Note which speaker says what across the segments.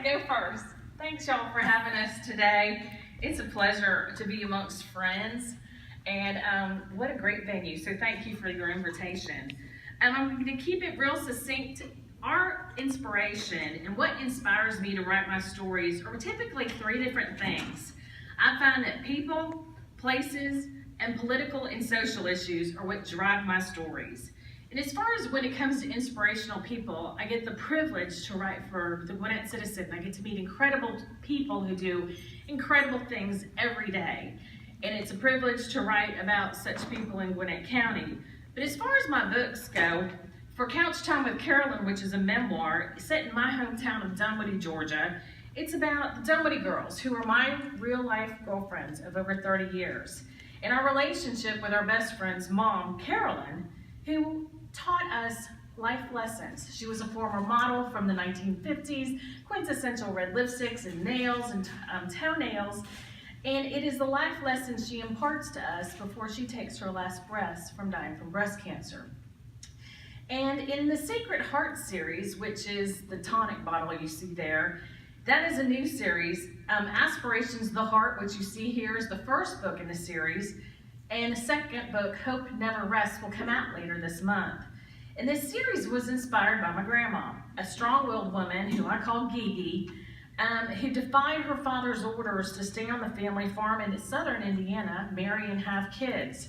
Speaker 1: to go first. Thanks, y'all, for having us today. It's a pleasure to be amongst friends, and what a great venue. So thank you for your invitation. I'm going to keep it real succinct. Our inspiration and what inspires me to write my stories are typically three different things. I find that people, places, and political and social issues are what drive my stories. And as far as when it comes to inspirational people, I get the privilege to write for the Gwinnett Citizen. I get to meet incredible people who do incredible things every day. And it's a privilege to write about such people in Gwinnett County. But as far as my books go, for Couch Time with Karin, which is a memoir set in my hometown of Dunwoody, Georgia, it's about the Dunwoody girls who are my real life girlfriends of over 30 years. And our relationship with our best friend's mom, Karin, who taught us life lessons. She was a former model from the 1950s, quintessential red lipsticks and nails and toenails. And it is the life lessons she imparts to us before she takes her last breaths from dying from breast cancer. And in the Sacred Heart series, which is the tonic bottle you see there, that is a new series. Aspirations, the Heart, which you see here, is the first book in the series. And the second book, Hope Never Rests, will come out later this month. And this series was inspired by my grandma, a strong-willed woman who I call Gigi, who defied her father's orders to stay on the family farm in southern Indiana, marry and have kids.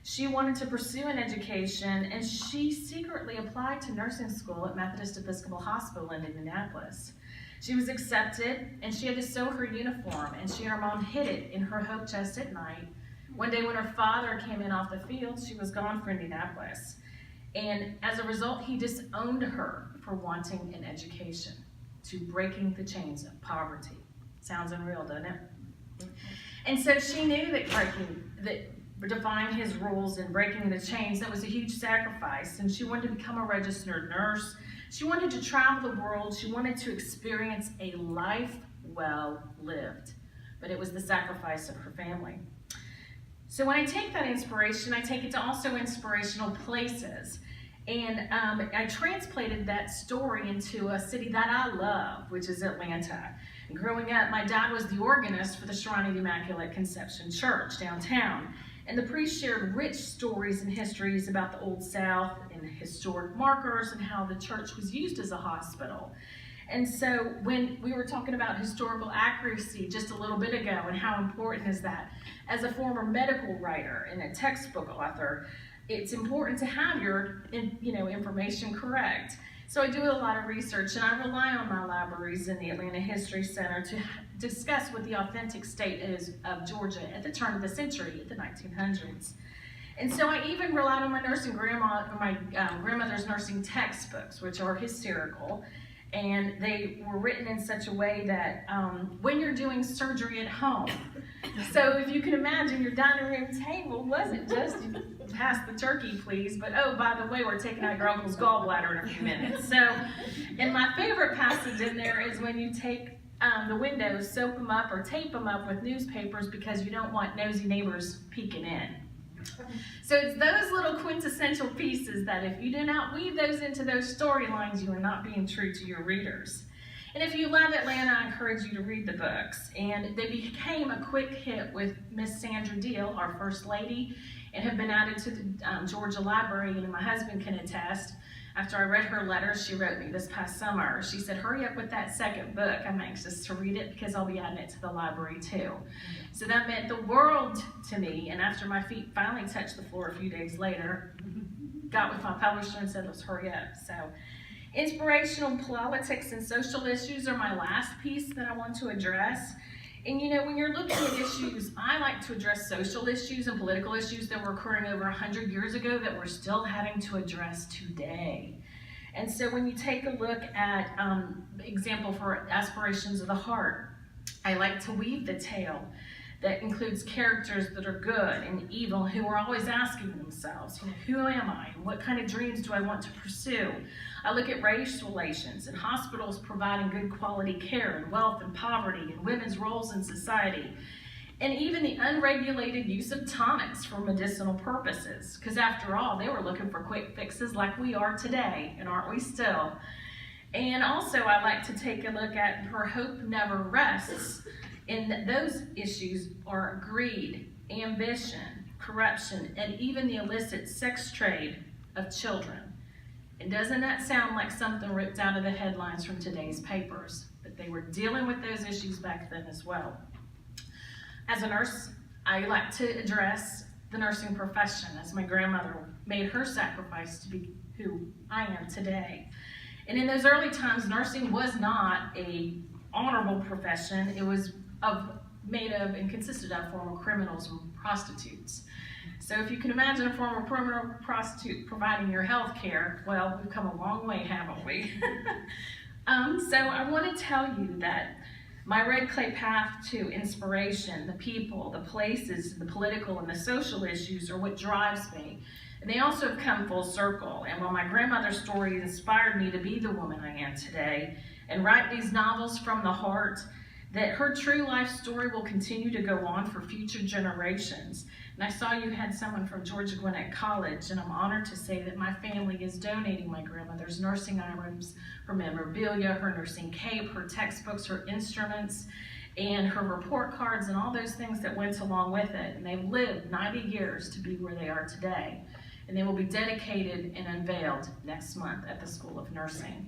Speaker 1: She wanted to pursue an education, and she secretly applied to nursing school at Methodist Episcopal Hospital in Indianapolis. She was accepted, and she had to sew her uniform, and she and her mom hid it in her hope chest at night. One day when her father came in off the field, she was gone for Indianapolis. And as a result, he disowned her for wanting an education, to breaking the chains of poverty. Sounds unreal, doesn't it? And so she knew that defying his rules and breaking the chains, that was a huge sacrifice. And she wanted to become a registered nurse. She wanted to travel the world. She wanted to experience a life well lived. But it was the sacrifice of her family. So when I take that inspiration, I take it to also inspirational places. And I transplanted that story into a city that I love, which is Atlanta. And growing up, my dad was the organist for the Shrine of the Immaculate Conception Church downtown. And the priest shared rich stories and histories about the Old South and historic markers and how the church was used as a hospital. And so when we were talking about historical accuracy just a little bit ago and how important is that, as a former medical writer and a textbook author, it's important to have your information correct. So I do a lot of research, and I rely on my libraries in the Atlanta History Center to discuss what the authentic state is of Georgia at the turn of the century, at the 1900s. And so I even relied on my grandmother's nursing textbooks, which are hysterical. And they were written in such a way that when you're doing surgery at home, so if you can imagine your dining room table wasn't just pass the turkey please, but oh, by the way, we're taking out your uncle's gallbladder in a few minutes. So, and my favorite passage in there is when you take the windows, soak them up or tape them up with newspapers because you don't want nosy neighbors peeking in. So it's those little quintessential pieces that if you do not weave those into those storylines, you are not being true to your readers. And if you love Atlanta, I encourage you to read the books. And they became a quick hit with Miss Sandra Deal, our First Lady, and have been added to the Georgia Library, and my husband can attest. After I read her letter she wrote me this past summer, she said, hurry up with that second book. I'm anxious to read it because I'll be adding it to the library too. So that meant the world to me, and after my feet finally touched the floor a few days later, got with my publisher and said, let's hurry up. So inspirational politics and social issues are my last piece that I want to address. And when you're looking at issues, I like to address social issues and political issues that were occurring over 100 years ago that we're still having to address today. And so when you take a look at, example for Aspirations of the Heart, I like to weave the tale that includes characters that are good and evil who are always asking themselves, who am I and what kind of dreams do I want to pursue? I look at race relations and hospitals providing good quality care and wealth and poverty and women's roles in society. And even the unregulated use of tonics for medicinal purposes. Because after all, they were looking for quick fixes like we are today, and aren't we still? And also I like to take a look at where hope never rests, and those issues are greed, ambition, corruption, and even the illicit sex trade of children. And doesn't that sound like something ripped out of the headlines from today's papers? But they were dealing with those issues back then as well. As a nurse, I like to address the nursing profession, as my grandmother made her sacrifice to be who I am today. And in those early times, nursing was not a honorable profession. It was made of and consisted of former criminals and prostitutes. So if you can imagine a former criminal prostitute providing your health care, well, we've come a long way, haven't we? So I want to tell you that my red clay path to inspiration, the people, the places, the political and the social issues are what drives me. And they also have come full circle. And while my grandmother's story inspired me to be the woman I am today and write these novels from the heart, that her true life story will continue to go on for future generations. And I saw you had someone from Georgia Gwinnett College, and I'm honored to say that my family is donating my grandmother's nursing items, her memorabilia, her nursing cape, her textbooks, her instruments, and her report cards, and all those things that went along with it. And they've lived 90 years to be where they are today. And they will be dedicated and unveiled next month at the School of Nursing.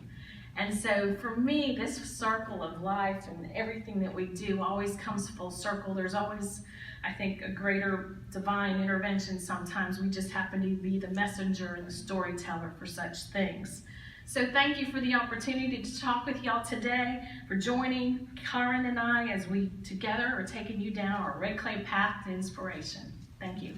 Speaker 1: And so for me, this circle of life and everything that we do always comes full circle. There's always, I think, a greater divine intervention sometimes. We just happen to be the messenger and the storyteller for such things. So thank you for the opportunity to talk with y'all today, for joining Karin and I as we together are taking you down our red clay path to inspiration. Thank you.